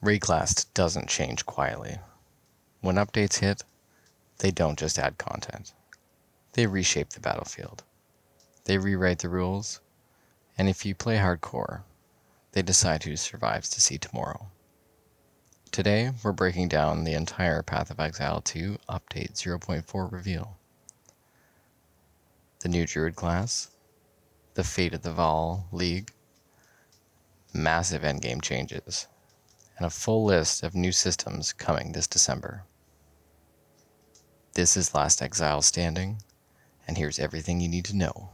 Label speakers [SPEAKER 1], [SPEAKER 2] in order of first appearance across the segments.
[SPEAKER 1] Raid class doesn't change quietly. When updates hit, they don't just add content. They reshape the battlefield. They rewrite the rules, and if you play hardcore, they decide who survives to see tomorrow. Today, we're breaking down the entire Path of Exile 2 Update 0.4 reveal. The new Druid class, the fate of the Vaal League, massive endgame changes, and a full list of new systems coming this December. This is Last Exile Standing, and here's everything you need to know.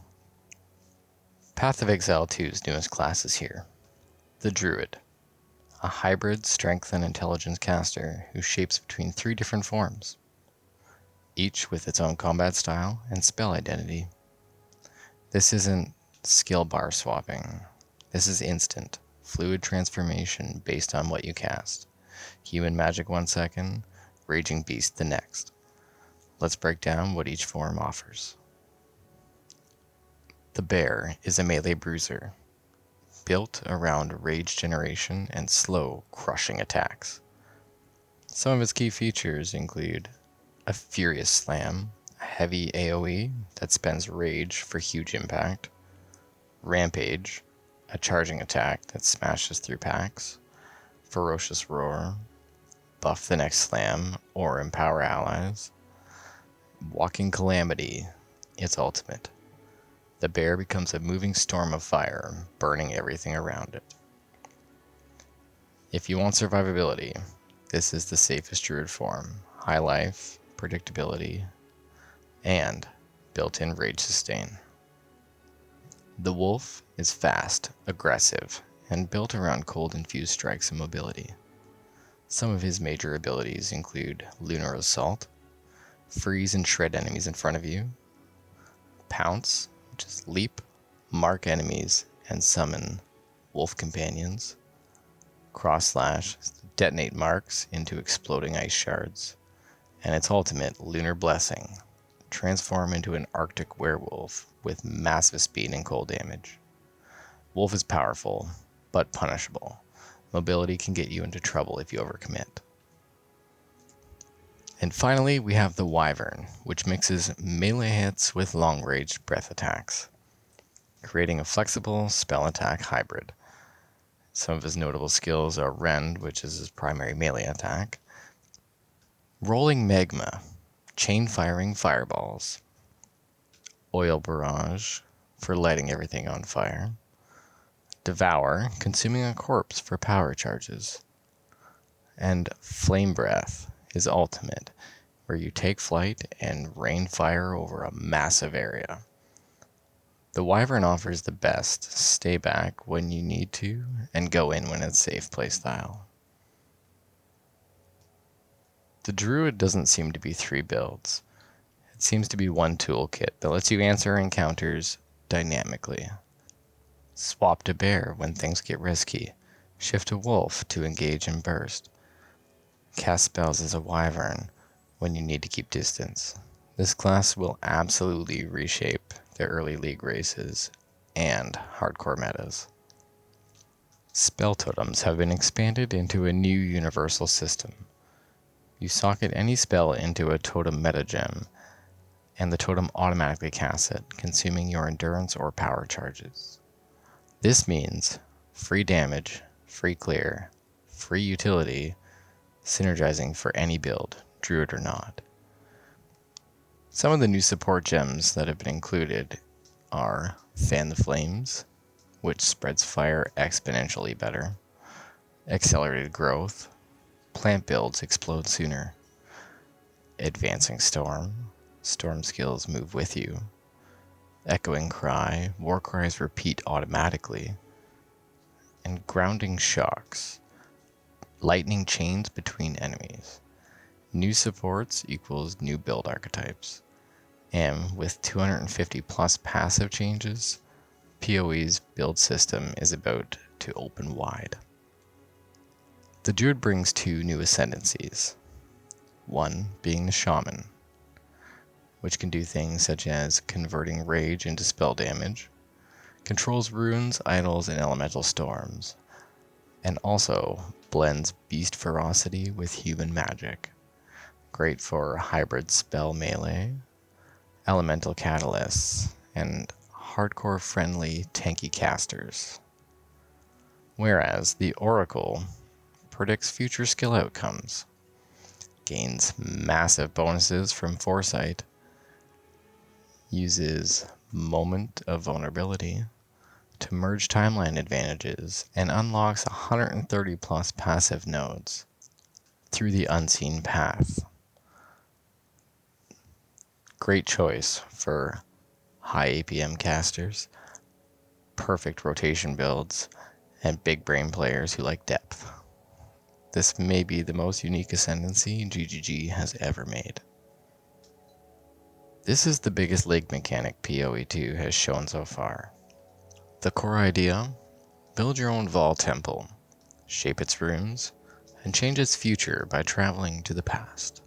[SPEAKER 1] Path of Exile 2's newest class is here. The Druid, a hybrid strength and intelligence caster who shapes between 3 different forms, each with its own combat style and spell identity. This isn't skill bar swapping. This is instant, fluid transformation based on what you cast. Human magic 1 second, raging beast the next. Let's break down what each form offers. The Bear is a melee bruiser, built around rage generation and slow, crushing attacks. Some of its key features include a Furious Slam, a heavy AoE that spends rage for huge impact, Rampage, a charging attack that smashes through packs, Ferocious Roar, buff the next slam or empower allies, Walking Calamity, its ultimate. The bear becomes a moving storm of fire, burning everything around it. If you want survivability, this is the safest druid form. High life, predictability, and built-in rage sustain. The wolf is fast, aggressive, and built around cold-infused strikes and mobility. Some of his major abilities include Lunar Assault, freeze and shred enemies in front of you, Pounce, which is leap, mark enemies, and summon wolf companions, Cross Slash, detonate marks into exploding ice shards, and its ultimate, Lunar Blessing, transform into an Arctic werewolf with massive speed and cold damage. Wolf is powerful, but punishable. Mobility can get you into trouble if you overcommit. And finally, we have the Wyvern, which mixes melee hits with long-range breath attacks, creating a flexible spell attack hybrid. Some of his notable skills are Rend, which is his primary melee attack, Rolling Magma, chain-firing fireballs, Oil Barrage for lighting everything on fire, Devour, consuming a corpse for power charges, and Flame Breath, his ultimate, where you take flight and rain fire over a massive area. The Wyvern offers the best stay back when you need to and go in when it's safe playstyle. The Druid doesn't seem to be 3 builds. It seems to be one toolkit that lets you answer encounters dynamically. Swap to bear when things get risky. Shift to wolf to engage and burst. Cast spells as a wyvern when you need to keep distance. This class will absolutely reshape the early league races and hardcore metas. Spell totems have been expanded into a new universal system. You socket any spell into a totem meta gem, and the totem automatically casts it, consuming your endurance or power charges. This means free damage, free clear, free utility, synergizing for any build, druid or not. Some of the new support gems that have been included are Fan the Flames, which spreads fire exponentially better, Accelerated Growth, plant builds explode sooner, Advancing Storm, storm skills move with you, Echoing Cry, war cries repeat automatically, and Grounding Shocks, lightning chains between enemies. New supports equals new build archetypes. And with 250 plus passive changes, PoE's build system is about to open wide. The Druid brings 2 new Ascendancies. One being the Shaman, which can do things such as converting rage into spell damage, controls runes, idols, and elemental storms, and also blends beast ferocity with human magic. Great for hybrid spell melee, elemental catalysts, and hardcore friendly tanky casters. Whereas the Oracle predicts future skill outcomes, gains massive bonuses from foresight, uses moment of vulnerability to merge timeline advantages, and unlocks 130 plus passive nodes through the unseen path. Great choice for high APM casters, perfect rotation builds, and big brain players who like depth. This may be the most unique Ascendancy GGG has ever made. This is the biggest league mechanic PoE2 has shown so far. The core idea: build your own Vaal temple, shape its rooms, and change its future by traveling to the past.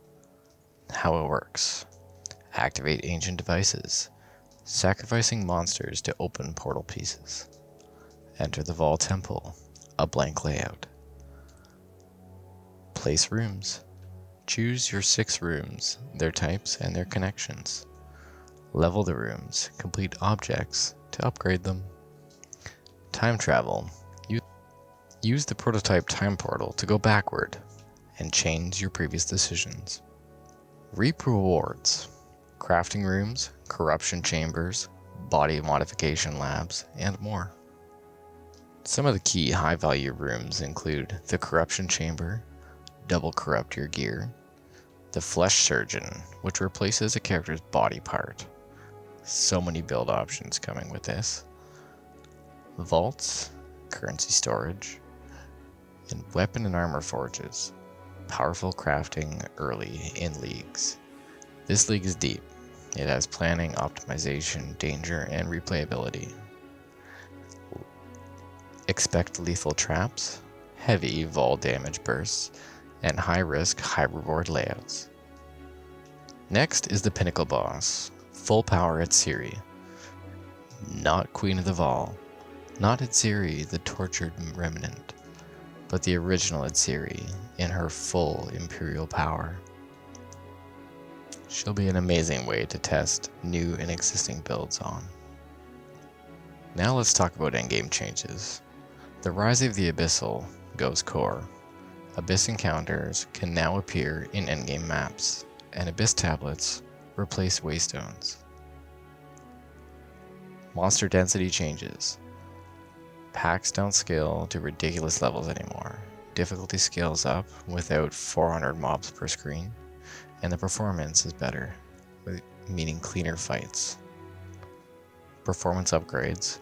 [SPEAKER 1] How it works: activate ancient devices, sacrificing monsters to open portal pieces. Enter the Vaal temple, a blank layout. Place rooms. Choose your 6 rooms, their types, and their connections. Level the rooms, complete objects to upgrade them. Time travel. Use the prototype time portal to go backward and change your previous decisions. Reap rewards. Crafting rooms, corruption chambers, body modification labs, and more. Some of the key high-value rooms include the corruption chamber, double corrupt your gear, the flesh surgeon, which replaces a character's body part. So many build options coming with this. Vaults, currency storage, and weapon and armor forges. Powerful crafting early in leagues. This league is deep. It has planning, optimization, danger, and replayability. Expect lethal traps, heavy Vaal damage bursts, and high-risk, high-reward layouts. Next is the Pinnacle boss, full power Atziri. Not Queen of the Vaal, not Atziri the tortured remnant, but the original Atziri in her full imperial power. She'll be an amazing way to test new and existing builds on. Now let's talk about endgame changes. The Rise of the Abyssal goes core. Abyss encounters can now appear in endgame maps, and Abyss tablets replace waystones. Monster density changes. Packs don't scale to ridiculous levels anymore. Difficulty scales up without 400 mobs per screen, and the performance is better, meaning cleaner fights. Performance upgrades,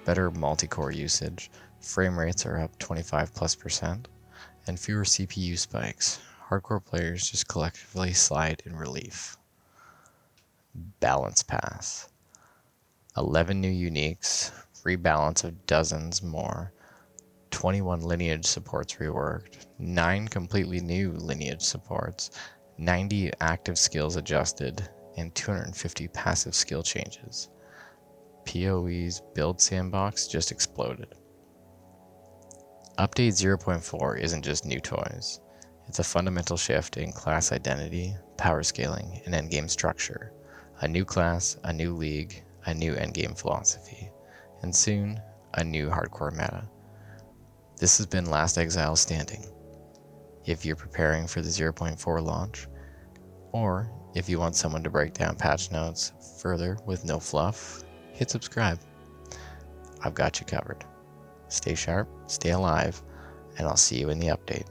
[SPEAKER 1] better multi-core usage, frame rates are up 25+%, and fewer CPU spikes. Hardcore players just collectively slide in relief. Balance Pass. 11 new uniques, rebalance of dozens more, 21 lineage supports reworked, 9 completely new lineage supports, 90 active skills adjusted, and 250 passive skill changes. PoE's build sandbox just exploded. Update 0.4 isn't just new toys. It's a fundamental shift in class identity, power scaling, and endgame structure. A new class, a new league, a new endgame philosophy, and soon, a new hardcore meta. This has been Last Exile Standing. If you're preparing for the 0.4 launch, or if you want someone to break down patch notes further with no fluff, hit subscribe. I've got you covered. Stay sharp, stay alive, and I'll see you in the update.